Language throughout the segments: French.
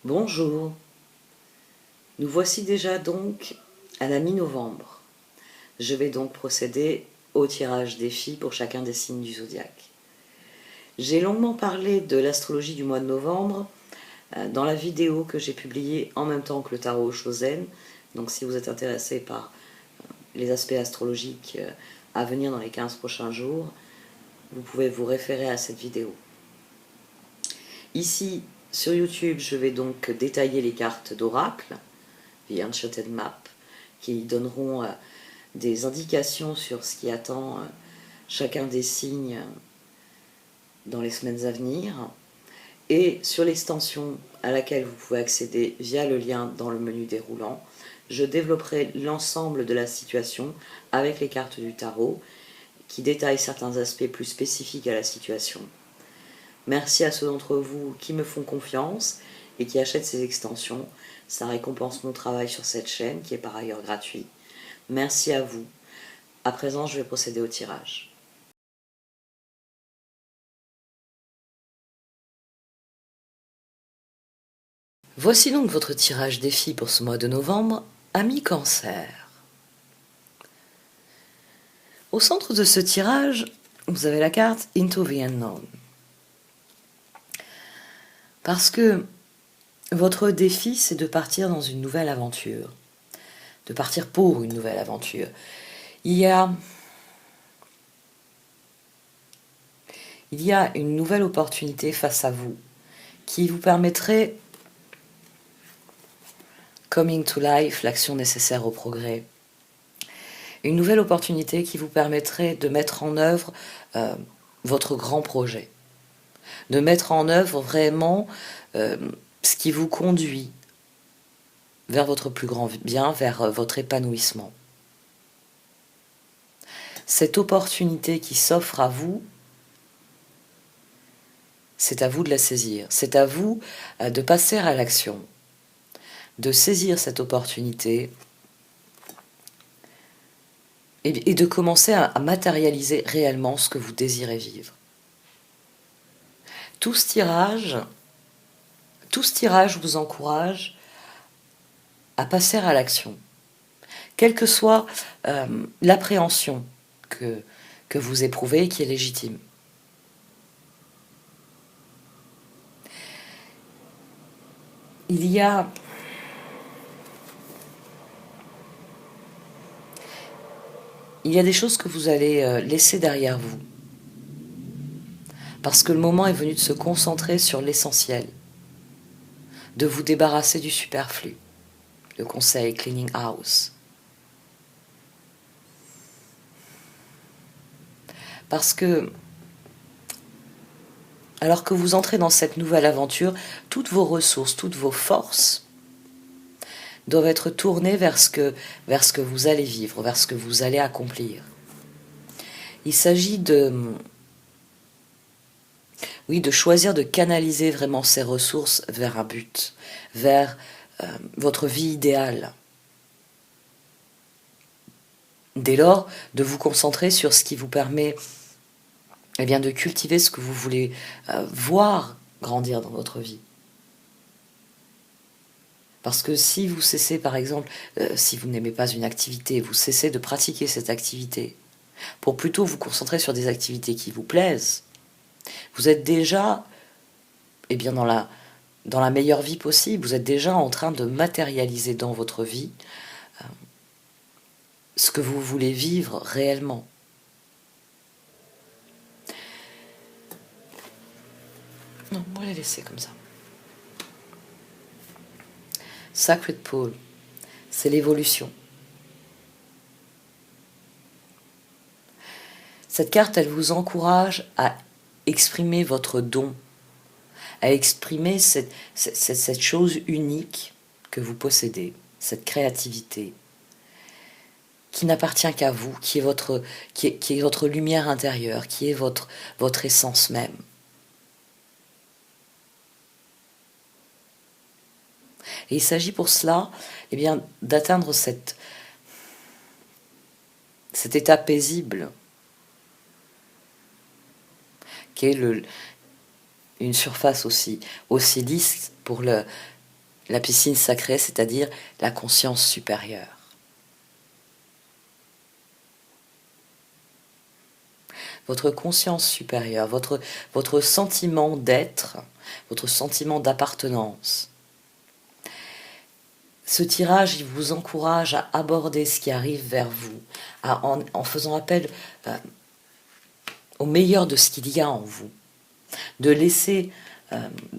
Bonjour, nous voici déjà donc à la mi-novembre. Je vais donc procéder au tirage défi pour chacun des signes du zodiaque. J'ai longuement parlé de l'astrologie du mois de novembre dans la vidéo que j'ai publiée en même temps que le tarot Chosen. Donc si vous êtes intéressé par les aspects astrologiques à venir dans les 15 prochains jours, vous pouvez vous référer à cette vidéo. Ici, sur YouTube, je vais donc détailler les cartes d'oracle, The Enchanted Map, qui donneront des indications sur ce qui attend chacun des signes dans les semaines à venir. Et sur l'extension à laquelle vous pouvez accéder via le lien dans le menu déroulant, je développerai l'ensemble de la situation avec les cartes du tarot qui détaillent certains aspects plus spécifiques à la situation. Merci à ceux d'entre vous qui me font confiance et qui achètent ces extensions. Ça récompense mon travail sur cette chaîne qui est par ailleurs gratuit. Merci à vous. À présent, je vais procéder au tirage. Voici donc votre tirage défi pour ce mois de novembre, amis Cancer. Au centre de ce tirage, vous avez la carte Into the Unknown. Parce que votre défi, c'est de partir dans une nouvelle aventure, de partir pour une nouvelle aventure. Il y a une nouvelle opportunité face à vous qui vous permettrait, coming to life, l'action nécessaire au progrès, une nouvelle opportunité qui vous permettrait de mettre en œuvre votre grand projet, de mettre en œuvre vraiment ce qui vous conduit vers votre plus grand bien, vers votre épanouissement. Cette opportunité qui s'offre à vous, c'est à vous de la saisir, c'est à vous de passer à l'action, de saisir cette opportunité et de commencer à matérialiser réellement ce que vous désirez vivre. Tout ce tirage vous encourage à passer à l'action, quelle que soit l'appréhension que vous éprouvez et qui est légitime. Il y a des choses que vous allez laisser derrière vous, parce que le moment est venu de se concentrer sur l'essentiel, de vous débarrasser du superflu. Le conseil Cleaning House. Parce que, alors que vous entrez dans cette nouvelle aventure, toutes vos ressources, toutes vos forces doivent être tournées vers ce que vous allez vivre, vers ce que vous allez accomplir. Il s'agit de choisir de canaliser vraiment ces ressources vers un but, vers votre vie idéale. Dès lors, de vous concentrer sur ce qui vous permet de cultiver ce que vous voulez voir grandir dans votre vie. Parce que si vous cessez, par exemple, si vous n'aimez pas une activité, vous cessez de pratiquer cette activité, pour plutôt vous concentrer sur des activités qui vous plaisent, vous êtes déjà dans la meilleure vie possible, vous êtes déjà en train de matérialiser dans votre vie ce que vous voulez vivre réellement. Non, on va les laisser comme ça. Sacred Pole, c'est l'évolution. Cette carte, elle vous encourage à exprimer votre don, à exprimer cette chose unique que vous possédez, cette créativité, qui n'appartient qu'à vous, qui est votre lumière intérieure, qui est votre essence même. Et il s'agit pour cela d'atteindre cet état paisible qui est une surface aussi lisse pour La piscine sacrée, c'est-à-dire la conscience supérieure. Votre conscience supérieure, votre sentiment d'être, votre sentiment d'appartenance. Ce tirage, il vous encourage à aborder ce qui arrive vers vous, en faisant appel au meilleur de ce qu'il y a en vous, de laisser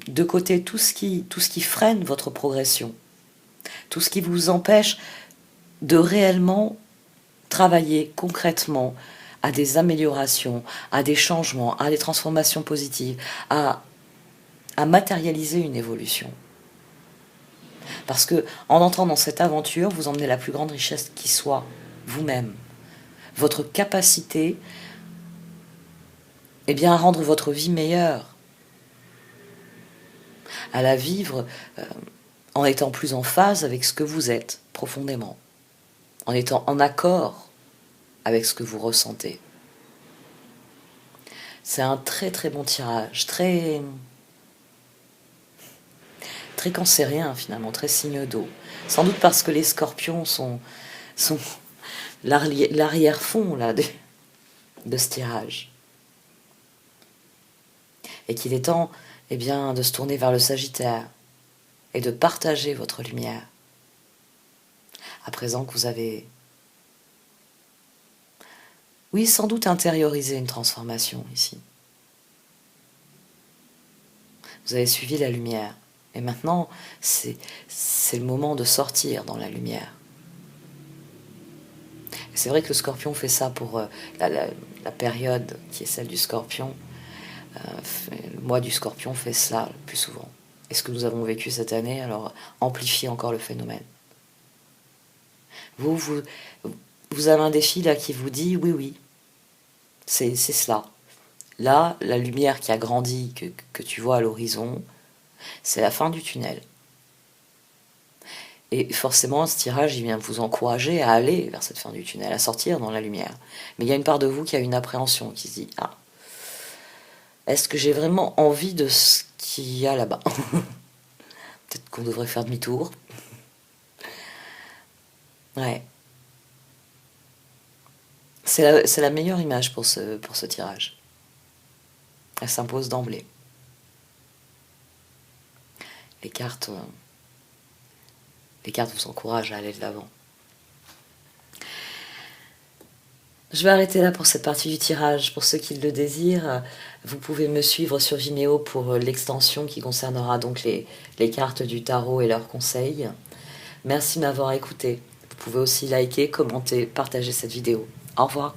de côté tout ce qui freine votre progression, tout ce qui vous empêche de réellement travailler concrètement à des améliorations, à des changements, à des transformations positives, à matérialiser une évolution. Parce que en entrant dans cette aventure, vous emmenez la plus grande richesse qui soit, vous-même. Votre capacité à rendre votre vie meilleure, à la vivre en étant plus en phase avec ce que vous êtes profondément, en étant en accord avec ce que vous ressentez. C'est un très très bon tirage, très cancérien finalement, très signe d'eau. Sans doute parce que les scorpions sont l'arrière-fond là, de ce tirage. Et qu'il est temps de se tourner vers le Sagittaire et de partager votre lumière. À présent que vous avez, oui, sans doute intériorisé une transformation ici. Vous avez suivi la lumière. Et maintenant, c'est le moment de sortir dans la lumière. C'est vrai que le Scorpion fait ça pour la période qui est celle du Scorpion. Le mois du Scorpion fait cela le plus souvent. Et ce que nous avons vécu cette année, alors, amplifie encore le phénomène. Vous avez un défi là qui vous dit, oui, c'est cela. Là, la lumière qui a grandi, que tu vois à l'horizon, c'est la fin du tunnel. Et forcément, ce tirage, il vient vous encourager à aller vers cette fin du tunnel, à sortir dans la lumière. Mais il y a une part de vous qui a une appréhension, qui se dit, est-ce que j'ai vraiment envie de ce qu'il y a là-bas? Peut-être qu'on devrait faire demi-tour. Ouais. C'est la meilleure image pour ce tirage. Elle s'impose d'emblée. Les cartes vous encouragent à aller de l'avant. Je vais arrêter là pour cette partie du tirage. Pour ceux qui le désirent, vous pouvez me suivre sur Vimeo pour l'extension qui concernera donc les cartes du tarot et leurs conseils. Merci de m'avoir écouté. Vous pouvez aussi liker, commenter, partager cette vidéo. Au revoir.